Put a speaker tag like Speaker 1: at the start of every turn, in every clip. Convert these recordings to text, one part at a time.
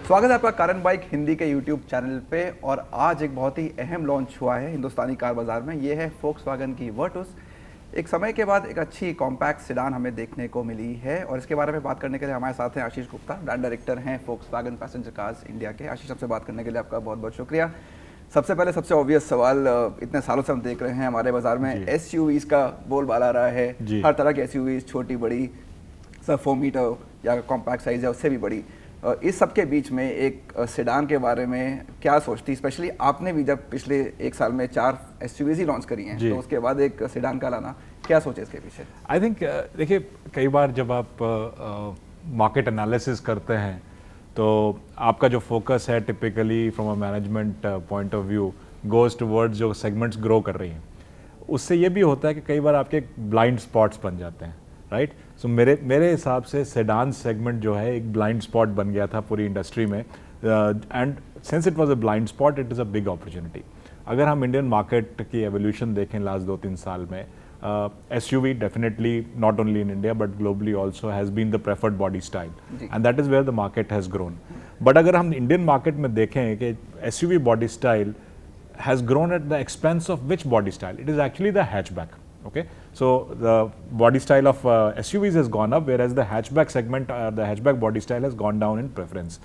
Speaker 1: स्वागत है आपका कारण बाइक हिंदी के यूट्यूब चैनल पे। और आज एक बहुत ही अहम लॉन्च हुआ है हिंदुस्तानी कार बाजार में। ये है Volkswagen की वर्टुस। एक समय के बाद एक अच्छी कॉम्पैक्ट सेडान हमें देखने को मिली है और इसके बारे में बात करने के लिए हमारे साथ हैं आशीष गुप्ता, ब्रांड डायरेक्टर हैं Volkswagen पैसेंजर कार्स इंडिया के। आशीष, सबसे बात करने के लिए आपका बहुत बहुत शुक्रिया। सबसे पहले सबसे ऑब्वियस सवाल, इतने सालों से हम देख रहे हैं हमारे बाजार में एसयूवीज का बोलबाला रहा है। हर तरह के एसयूवीज, छोटी बड़ी, सब 4 मीटर या कॉम्पैक्ट साइज है उससे भी बड़ी। इस सब के बीच में एक सेडान के बारे में क्या सोचती, स्पेशली आपने भी जब पिछले एक साल में 4 एसयूवीज ही लॉन्च करी हैं, तो उसके बाद एक सेडान का लाना, क्या सोचे इसके पीछे?
Speaker 2: आई थिंक देखिए, कई बार जब आप मार्केट एनालिसिस करते हैं तो आपका जो फोकस है typically from a management point of view goes towards जो सेगमेंट्स ग्रो कर रही हैं। उससे ये भी होता है कि कई बार आपके ब्लाइंड स्पॉट्स बन जाते हैं, राइट? सो मेरे हिसाब से सेडान सेगमेंट जो है एक ब्लाइंड स्पॉट बन गया था पूरी इंडस्ट्री में, and since it was a blind spot it is a big opportunity. अगर हम इंडियन मार्केट की एवोल्यूशन देखें लास्ट 2-3 साल में, SUV definitely not only in India but globally also has been the preferred body style, and that is where the market has grown. But अगर हम Indian market में देखें कि SUV body style has grown at the expense of which body style? It is actually the hatchback. Okay, so the body style of SUVs has gone up, whereas the hatchback segment, the hatchback body style has gone down in preference.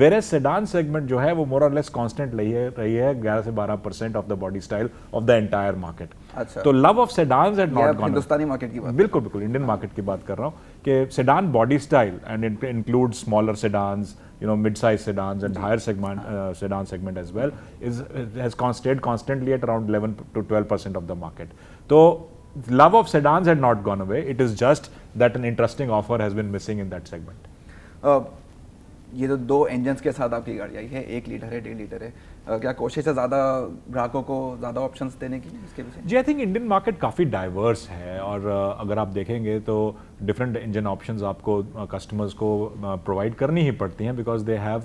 Speaker 2: Whereas sedan segment जो है वो more or less constant रही है 11 से 12% of the body style of the entire market. तो love of sedans had not gone.
Speaker 1: Hindustani market की बात,
Speaker 2: बिल्कुल इंडियन मार्केट की बात कर रहा हूँ कि sedan body style and it includes smaller sedans, you know, mid-size sedans and higher segment sedan segment as well has stayed constantly at around 11 to 12% of the market. So love of sedans had not gone away. It is just that an interesting offer has been missing in that segment.
Speaker 1: ये जो 2 engines के साथ आपकी गाड़ी आई है, 1 litre है, 1.5 litre है, क्या कोशिश है ज़्यादा ग्राहकों को ज़्यादा ऑप्शंस देने की इसके पीछे?
Speaker 2: जी, आई थिंक इंडियन मार्केट काफ़ी डाइवर्स है और अगर आप देखेंगे तो डिफरेंट इंजन ऑप्शंस आपको कस्टमर्स को प्रोवाइड करनी ही पड़ती हैं, because they have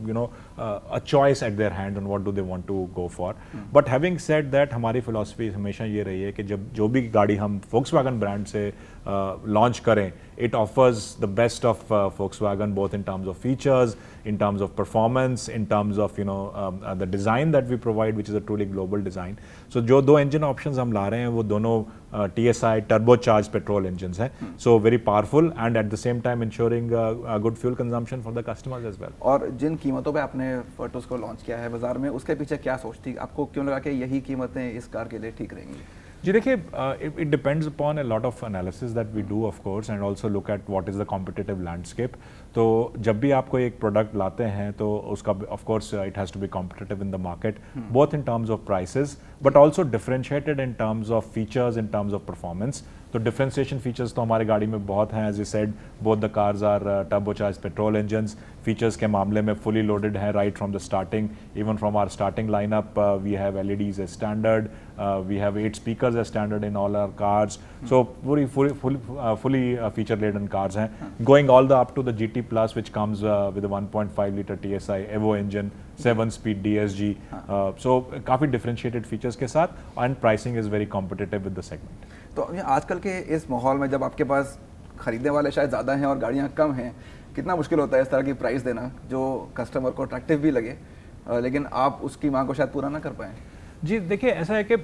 Speaker 2: you know a choice at their hand on what do they want to go for. But having said that, हमारी फिलॉसफी हमेशा ये रही है कि जब जो भी गाड़ी हम Volkswagen ब्रांड से लॉन्च करें, it offers the best of Volkswagen, both in terms of features, in terms of performance, in terms of the design that we provide, which is a truly global design. So जो 2 engine options हम ला रहे हैं वो दोनों TSI turbocharged petrol engines हैं, so very powerful and at the same time ensuring a good fuel consumption for the customers as well.
Speaker 1: और जिन कीमतों पे आपने वर्टुस को लॉन्च किया है बाजार में, उसके पीछे क्या सोचती, आपको क्यों लगा कि यही कीमतें इस कार के लिए ठीक रहेंगी?
Speaker 2: जी देखिए, it depends upon a lot of analysis that we do of course and also look at what is the competitive landscape. तो जब भी आप कोई एक प्रोडक्ट लाते हैं तो उसका of course it has to be competitive in the market, both in terms of prices but also differentiated in terms of features, in terms of performance. तो डिफरेंशिएशन फीचर्स तो हमारे गाड़ी में बहुत हैं। As you said, both the cars are turbocharged petrol engines. Features के मामले में फुली लोडेड है right from the starting, even from our starting lineup we have LEDs as standard, we have 8 speakers as standard in all our cars. So पूरी fully feature laden cars हैं, going all the up to the GT Plus which comes with a 1.5 liter TSI Evo engine, 7-speed DSG, so काफ़ी differentiated features के साथ, and pricing is very competitive with the segment.
Speaker 1: तो आजकल के इस माहौल में जब आपके पास खरीदने वाले शायद ज़्यादा हैं और गाड़ियाँ कम हैं, कितना मुश्किल होता है इस तरह की प्राइस देना जो कस्टमर को अट्रैक्टिव भी लगे, लेकिन आप उसकी मांग को शायद पूरा ना कर पाएँ?
Speaker 2: जी देखिए, ऐसा है कि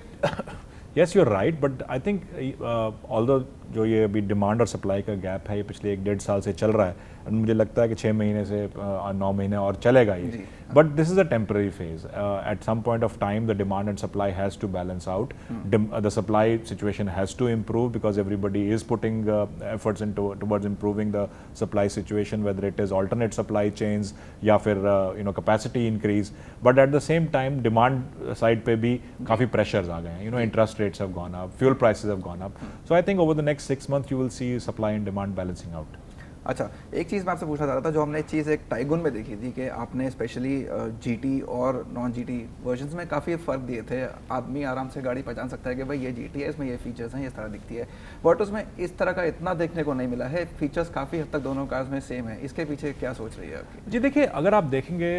Speaker 2: yes, you are right, but I think although जो ये अभी डिमांड और सप्लाई का गैप है ये पिछले 1-1.5 साल से चल रहा है, और मुझे लगता है कि 6 महीने से 9 महीने और चलेगा ये। But this is a temporary phase. At some point of time the demand and supply has to balance out, the supply situation has to improve because everybody is putting efforts in towards improving the supply situation, whether it is alternate supply chains या फिर capacity increase. But at the same time demand side पे भी काफ़ी pressures आ गए हैं, interest rates have gone up, fuel prices have gone up. So I think over the next 6 months you will see supply and demand balancing out.
Speaker 1: अच्छा, एक चीज़ मैं आपसे पूछना चाह रहा था, जो हमने चीज़ एक टाइगुन में देखी थी कि आपने स्पेशली GT और नॉन GT वर्जन्स में काफ़ी फ़र्क दिए थे। आदमी आराम से गाड़ी पहचान सकता है कि भाई ये GT है, इसमें ये फीचर्स हैं, इस तरह दिखती है। बट उसमें इस तरह का इतना देखने को नहीं मिला है, फीचर्स काफ़ी हद तक दोनों कार्स में सेम है। इसके पीछे क्या सोच रही है आपकी?
Speaker 2: जी देखिए, अगर आप देखेंगे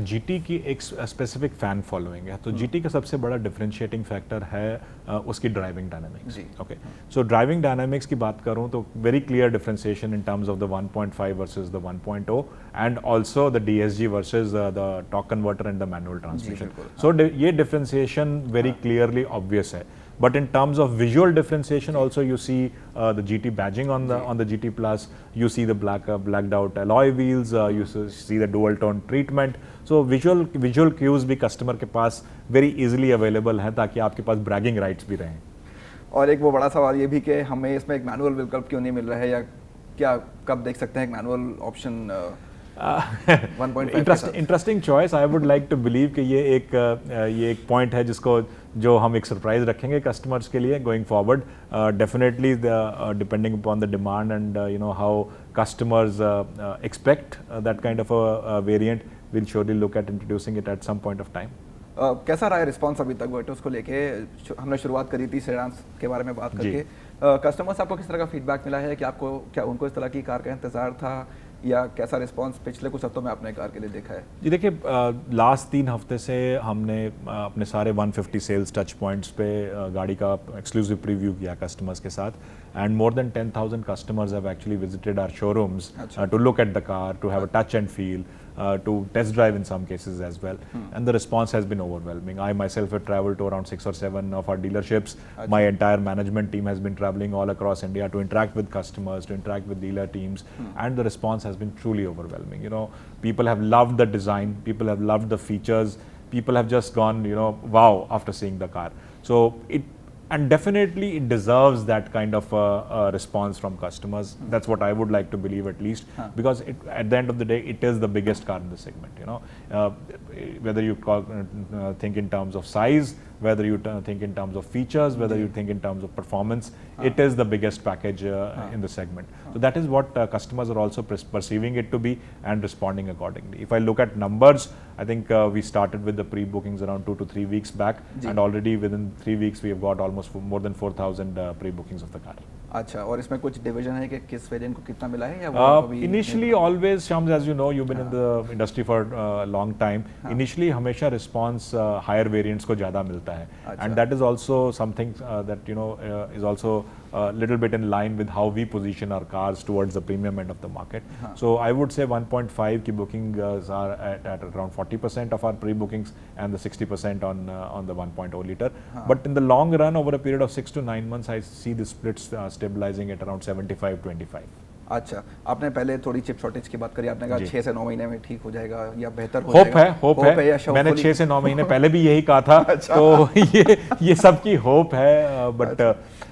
Speaker 2: GT की एक स्पेसिफिक फ़ैन फॉलोइंग है, तो GT का सबसे बड़ा डिफरेंशिएटिंग फैक्टर है उसकी ड्राइविंग डायनामिक्स। ओके, सो ड्राइविंग डायनामिक्स की बात करूँ तो very clear differentiation in terms terms of the 1.5 versus the 1.0 and also the DSG versus the torque converter and the manual transmission. So ये differentiation very clearly obvious है. But in terms of visual differentiation, also you see the GT badging on the GT Plus. You see the blacked out alloy wheels. You see the dual tone treatment. So visual cues भी customer के पास very easily available हैं ताकि आपके पास bragging rights भी रहें.
Speaker 1: और एक वो बड़ा सवाल ये भी कि हमें इसमें एक मैनुअल विकल्प क्यों नहीं मिल रहा है या क्या कब देख सकते हैं एक manual option 1.5?
Speaker 2: Interesting choice. I would like to believe कि ये एक पॉइंट है जिसको जो हम एक सरप्राइज रखेंगे कस्टमर्स के लिए going forward. Definitely depending upon the demand and you know how customers expect that kind of a variant, will surely look at introducing it at some point of time.
Speaker 1: कैसा रहा है response अभी तक वर्टोस को लेके? हमने शुरुआत करी थी सेडान्स के बारे में बात करके. कस्टमर्स आपको किस तरह का फीडबैक मिला है कि आपको क्या उनको इस तरह की कार का इंतजार था या कैसा रिस्पांस पिछले कुछ हफ्तों में आपने कार के लिए देखा है?
Speaker 2: जी देखिए, लास्ट 3 हफ्ते से हमने अपने सारे 150 सेल्स टच पॉइंट्स पे गाड़ी का एक्सक्लूसिव प्रीव्यू किया कस्टमर्स के साथ and more than 10,000 customers have actually visited our showrooms to look at the car, to have a touch and feel, to test drive in some cases as well. And the response has been overwhelming. I myself have traveled to around 6 or 7 of our dealerships. My entire management team has been traveling all across India to interact with customers, to interact with dealer teams, and the response has been truly overwhelming. You know, people have loved the design, people have loved the features, people have just gone, you know, wow after seeing the car. So and definitely it deserves that kind of response from customers. That's what I would like to believe at least, because at the end of the day it is the biggest car in the segment, you know. Whether you think in terms of size, whether you think in terms of features, whether you think in terms of performance, it is the biggest package in the segment. So that is what customers are also perceiving it to be and responding accordingly. If I look at numbers, I think we started with the pre-bookings around 2 to 3 weeks back, and already within 3 weeks we have got almost more than 4,000 pre-bookings of the car.
Speaker 1: अच्छा, और इसमें कुछ division है कि किस variant को कितना मिला है या वो
Speaker 2: initially always shams, as you know, you been in the industry for long time, initially हमेशा रिस्पांस हायर वेरिएंट्स को ज़्यादा मिलता है and that is also something that you know is also little bit in line with how we position our cars towards the premium end of the market. So I would say 1.5 ki bookings are at around 40% of our pre-bookings and the 60% on the 1.0 liter. But in the long run, over a period of 6 to 9 months, I see the splits stabilizing at around 75-25.
Speaker 1: अच्छा, आपने पहले थोड़ी chip shortage की बात करी, आपने कहा 6 से 9 महीने में ठीक हो जाएगा या बेहतर हो जाएगा.
Speaker 2: होप है. मैंने 6 से 9 महीने पहले भी यही कहा था. तो ये सबकी होप है. But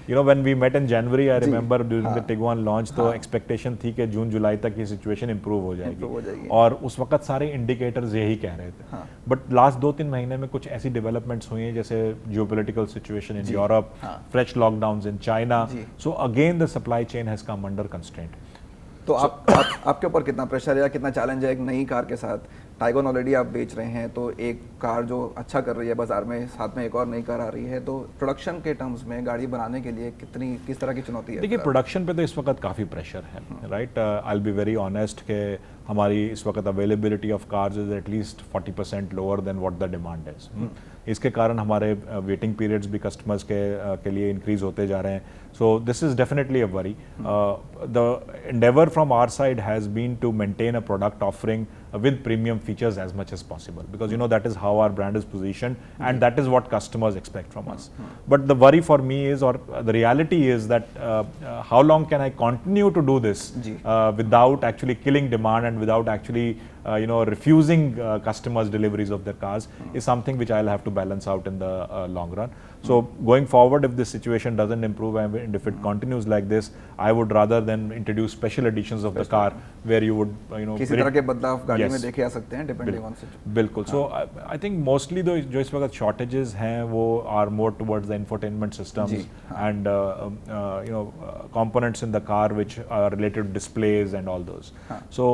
Speaker 2: you know, when we met in January, I remember during the Tiguan launch, तो expectation थी कि जून जुलाई तक ये situation improve हो जाएगी और उस वक्त सारे indicators यही कह रहे थे. But last 2-3 महीने में कुछ ऐसी developments हुई हैं जैसे geopolitical situation in Europe, fresh lockdowns in China. So again the supply chain has come under constraint.
Speaker 1: तो आपके ऊपर कितना प्रेशर है या कितना चैलेंज है एक नई कार के साथ? टाइगन ऑलरेडी आप बेच रहे हैं, तो एक कार जो अच्छा कर रही है बाजार में, साथ में एक और नई कार आ रही है, तो प्रोडक्शन के टर्म्स में गाड़ी बनाने के लिए किस तरह की चुनौती है?
Speaker 2: देखिए, प्रोडक्शन पे तो इस वक्त काफ़ी प्रेशर है, right. I will be very honest कि हमारी इस वक्त availability of cars is at least 40% lower than what the demand is. इसके कारण हमारे वेटिंग पीरियड्स भी कस्टमर्स के लिए इंक्रीज होते जा रहे हैं. So this is definitely a worry. The endeavor from our side has been to maintain a product offering with premium features as much as possible, because you know that is how our brand is positioned and that is what customers expect from us. But the worry for me is, or the reality is that how long can I continue to do this without actually killing demand and without actually you know, refusing customers deliveries of their cars is something which I'll have to balance out in the long run. So going forward, if this situation doesn't improve and if it continues like this, I would rather than introduce special editions of the car where you would, you know,
Speaker 1: किसी तरह के बदलाव गाड़ी में देखे जा सकते हैं depending on situation.
Speaker 2: बिल्कुल. So I think mostly जो इस वक्त shortages हैं वो are more towards the infotainment systems and you know, components in the car which are related to displays and all those. So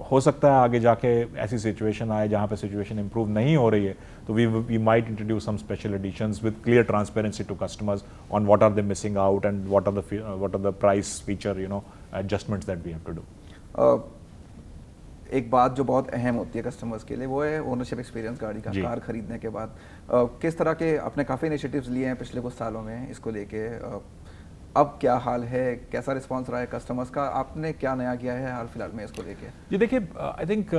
Speaker 2: हो सकता है आगे जाके ऐसी सिचुएशन आए जहाँ पे सिचुएशन इंप्रूव नहीं हो रही है, तो we might introduce some special editions with clear transparency to customers on what are they missing out and what are the price feature, you know, adjustments that we have to do.
Speaker 1: एक बात जो बहुत अहम होती है customers के लिए वो है ओनरशिप एक्सपीरियंस गाड़ी का. कार खरीदने के बाद किस तरह के आपने काफ़ी इनिशिएटिव्स लिए हैं पिछले कुछ सालों में इसको लेके, अब क्या हाल है, कैसा रिस्पांस रहा है कस्टमर्स का, आपने क्या नया किया है हाल फिलहाल में इसको लेके?
Speaker 2: ये देखिए, आई थिंक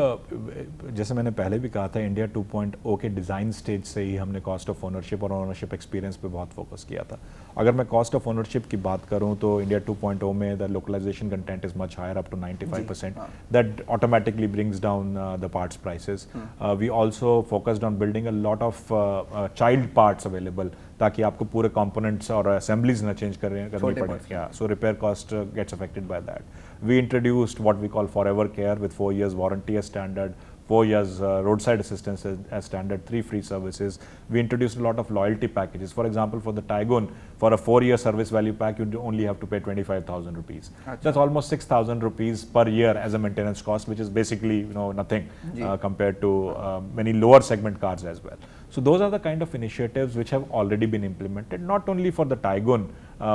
Speaker 2: जैसे मैंने पहले भी कहा था, इंडिया 2.0 के डिज़ाइन स्टेज से ही हमने कॉस्ट ऑफ ओनरशिप और ओनरशिप एक्सपीरियंस पे बहुत फोकस किया था। अगर मैं कॉस्ट ऑफ ओनरशिप की बात करूं तो इंडिया 2.0 में the localisation content is much higher, up to 95%. That automatically brings down the parts prices. We also focused on building a lot of child parts available, ताकि आपको पूरे कंपोनेंट्स और assemblies ना चेंज करनी पड़े. So repair cost gets affected by that. We introduced what we call forever care with 4 years warranty as standard, 4 years roadside assistance as standard, 3 free services. We introduced a lot of loyalty packages. For example, for the Taigun, for a 4-year service value pack, you only have to pay 25,000 rupees. That's almost 6,000 rupees per year as a maintenance cost, which is basically nothing compared to many lower segment cars as well. So those are the kind of initiatives which have already been implemented, not only for the Taigun,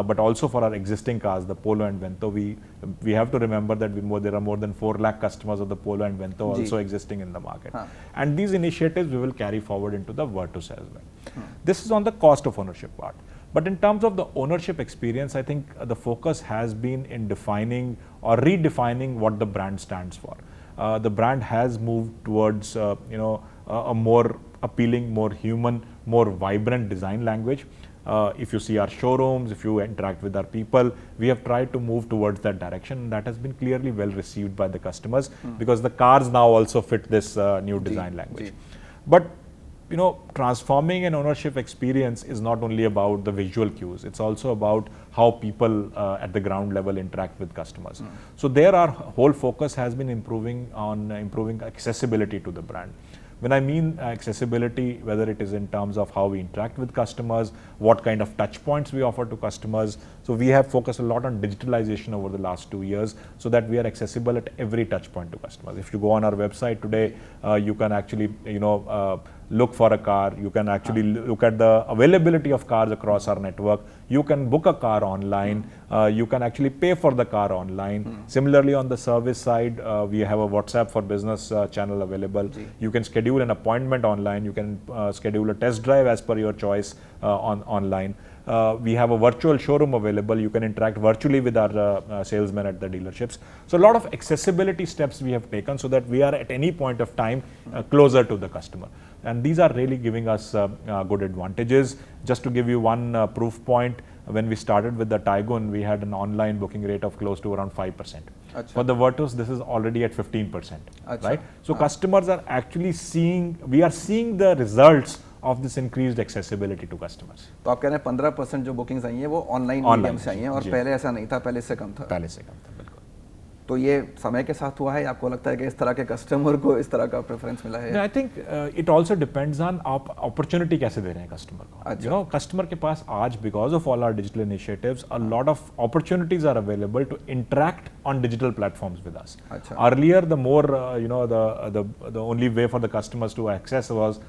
Speaker 2: but also for our existing cars, the Polo and Vento. We have to remember that there are more than 4 lakh customers of the Polo and Vento also existing in the market. And these initiatives we will carry forward into the Virtus as well. This is on the cost of ownership part. But in terms of the ownership experience, I think the focus has been in defining or redefining what the brand stands for. The brand has moved towards a more appealing, more human, more vibrant design language. If you see our showrooms, if you interact with our people, we have tried to move towards that direction, and that has been clearly well received by the customers, because the cars now also fit this new design language. But transforming an ownership experience is not only about the visual cues, it's also about how people at the ground level interact with customers. So there our whole focus has been improving accessibility to the brand. When I mean accessibility, whether it is in terms of how we interact with customers, what kind of touch points we offer to customers. So we have focused a lot on digitalization over the last 2 years, so that we are accessible at every touch point to customers. If you go on our website today, you can actually look for a car, you can actually look at the availability of cars across our network, you can book a car online, you can actually pay for the car online. Similarly, on the service side, we have a WhatsApp for business channel available. You can schedule an appointment online, you can schedule a test drive as per your choice online. We have a virtual showroom available. You can interact virtually with our salesmen at the dealerships. So a lot of accessibility steps we have taken, so that we are at any point of time closer to the customer. And these are really giving us good advantages. Just to give you one proof point, when we started with the Taigun, we had an online booking rate of close to around 5%. For the Virtus, this is already at 15%. Right? So customers are actually we are seeing the results of this increased accessibility to customers.
Speaker 1: तो आप कह रहे हैं 15% जो bookings आई हैं वो online medium से आई हैं, और पहले ऐसा नहीं था, पहले से कम था।
Speaker 2: बिल्कुल।
Speaker 1: तो ये समय के साथ हुआ है, आपको लगता है कि इस तरह के कस्टमर को इस तरह का प्रेफरेंस मिला है?
Speaker 2: I think it also depends on आप अपॉर्चुनिटी कैसे दे रहे हैं कस्टमर को. कस्टमर के पास आज because of all our digital initiatives a lot of opportunities are available to interact on digital platforms with us. Earlier the more the only way for the customers to access was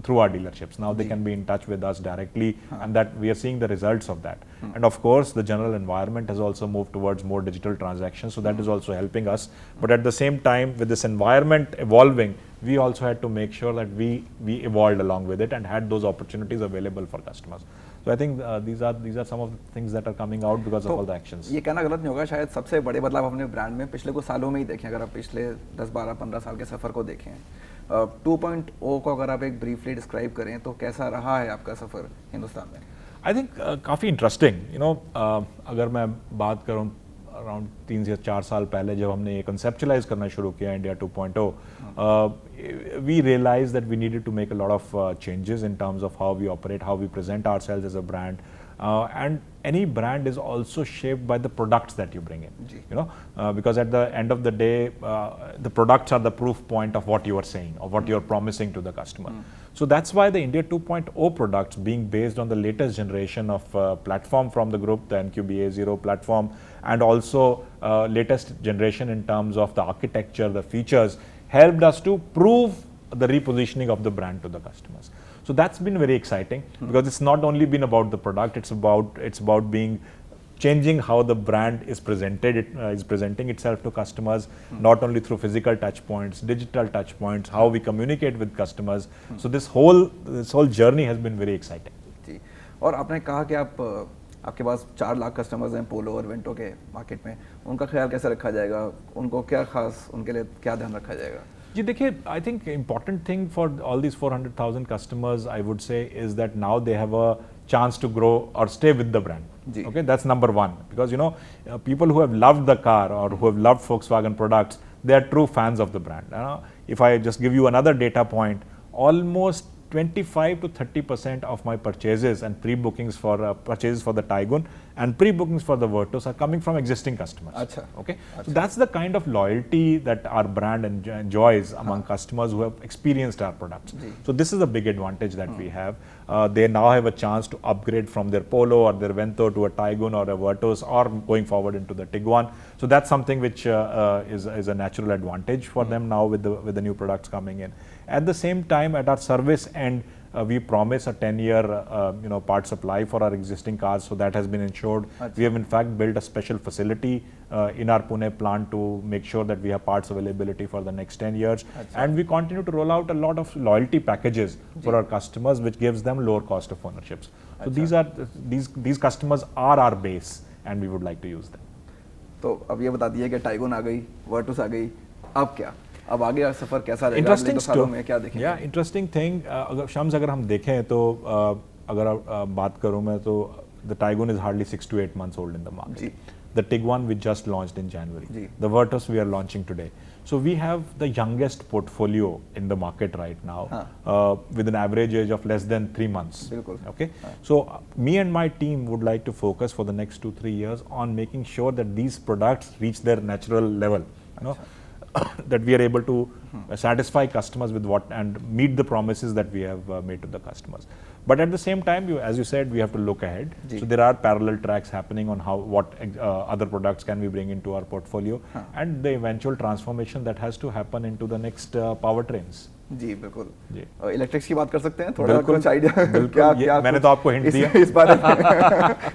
Speaker 2: through our dealerships. Now they can be in touch with us directly, and that we are seeing the results of that. And of course, the general environment has also moved towards more digital transactions, so that is also helping us. But at the same time, with this environment evolving, we also had to make sure that we evolved along with it and had those opportunities available for customers. So I think these are some of the things that are coming out because of all the actions.
Speaker 1: ये कहना गलत नहीं होगा, शायद सबसे बड़े बदलाव अपने ब्रांड में पिछले कुछ सालों में ही देखें. अगर आप पिछले 10, 12, 15 साल के सफ़र को देखें, 2.0 को अगर आप एक ब्रीफली डिस्क्राइब करें तो कैसा रहा है आपका सफ़र हिंदुस्तान में?
Speaker 2: आई थिंक काफ़ी इंटरेस्टिंग. अगर मैं बात करूँ अराउंड 3 से 4 साल पहले जब हमने ये कंसेप्चुलाइज करना शुरू किया India 2.0, we realized that we needed to make a lot of changes in terms of how we operate, how we present ourselves as a brand. And any brand is also shaped by the products that you bring in, because at the end of the day, the products are the proof point of what you are saying or what you are promising to the customer. So that's why the India 2.0 products, being based on the latest generation of platform from the group, the iQUBE A0 platform, and also latest generation in terms of the architecture, the features, helped us to prove the repositioning of the brand to the customers. So that's been very exciting, because it's not only been about the product, it's about changing how the brand is presented. It is presenting itself to customers, not only through physical touch points, digital touch points, how we communicate with customers. So this whole journey has been very exciting.
Speaker 1: जी, और आपने कहा कि आप आपके पास 4 lakh customers हैं पोलो और Vento के market में, उनका ख्याल कैसे रखा जाएगा, उनको क्या खास उनके लिए क्या ध्यान रखा जाएगा?
Speaker 2: जी देखिए, I think important thing for all these 400,000 customers I would say is that now they have a chance to grow or stay with the brand. Okay, that's number one, because people who have loved the car or who have loved Volkswagen products, they are true fans of the brand. If I just give you another data point, almost 25 to 30% of my purchases and pre-bookings for purchases for the Taigun and pre-bookings for the Virtus are coming from existing customers.
Speaker 1: Achha.
Speaker 2: Okay, so that's the kind of loyalty that our brand enjoys among customers who have experienced our products. So this is a big advantage that we have. They now have a chance to upgrade from their Polo or their Vento to a Taigun or a Virtus, or going forward into the Tiguan. So that's something which is a natural advantage for them now with the new products coming in. At the same time, at our service end, we promise a 10-year part supply for our existing cars, so that has been ensured. Achha. We have in fact built a special facility in our Pune plant to make sure that we have parts availability for the next 10 years. Achha. And we continue to roll out a lot of loyalty packages for our customers, which gives them lower cost of ownerships. So these customers are our base, and we would like to use them.
Speaker 1: तो अब ये बता दिए कि Taigun आ गई, Virtus आ गई, अब क्या? अब आगे का सफर कैसा रहेगा?
Speaker 2: इंटरेस्टिंग
Speaker 1: सालों में क्या देखेंगे?
Speaker 2: या इंटरेस्टिंग थिंग, अगर हम देखें तो अगर बात करूं मैं तो the Taigun is hardly 6 to 8 months old in the market. The Tiguan we just launched in January. The Virtus we are launching today. So we have the youngest portfolio in the market right now, with an average age of less than 3 months. Okay, so me and my team would like to focus for the next 2-3 years on making sure that these products reach their natural level. That we are able to satisfy customers with what and meet the promises that we have made to the customers. But at the same time, as you said, we have to look ahead. So there are parallel tracks happening on what other products can we bring into our portfolio, and the eventual transformation that has to happen into the next powertrains.
Speaker 1: जी बिल्कुल जी। Electrics की बात कर सकते हैं थोड़ा, कुछ idea?
Speaker 2: क्या मैंने तो आपको हिंट दिया
Speaker 1: इस बारे में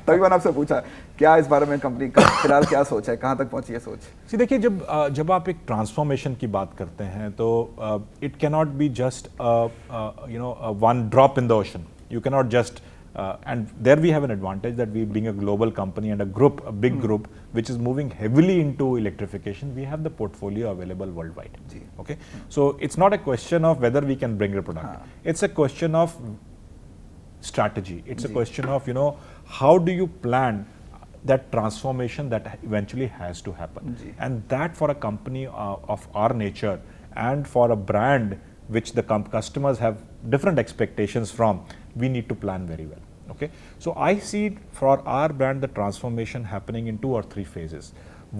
Speaker 1: तभी मैंने आपसे पूछा, क्या इस बारे में कंपनी का फिलहाल क्या सोच है, कहाँ तक पहुंची है सोच?
Speaker 2: जी देखिए, जब आप एक ट्रांसफॉर्मेशन की बात करते हैं तो it can not be just one drop in the ocean. You cannot just and there we have an advantage that we being a global company and a big group which is moving heavily into electrification, we have the portfolio available worldwide. Okay, so it's not a question of whether we can bring a product. It's a question of strategy. It's a question of how do you plan that transformation that eventually has to happen. And that for a company of our nature and for a brand which the customers have different expectations from, we need to plan very well. Okay, so I see for our brand the transformation happening in 2 or 3 phases.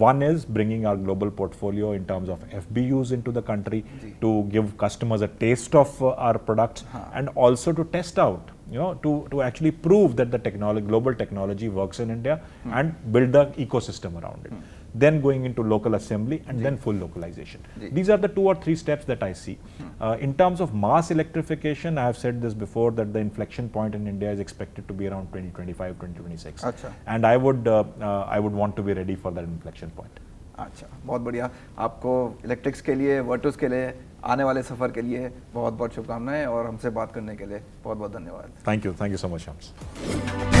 Speaker 2: One is bringing our global portfolio in terms of FBUs into the country to give customers a taste of our products, and also to test out, to actually prove that the global technology works in India and build the ecosystem around it. Then going into local assembly and then full localization. These are the 2 or 3 steps that I see. In terms of mass electrification, I have said this before that the inflection point in India is expected to be around 2025, 2026. Achha. And I would want to be ready for that inflection point.
Speaker 1: अच्छा, बहुत बढ़िया. आपको electrics के लिए, Virtus के लिए, आने वाले सफ़र के लिए बहुत बहुत शुभकामनाएं, और हमसे बात करने के लिए बहुत बहुत धन्यवाद.
Speaker 2: Thank you so much, Shams.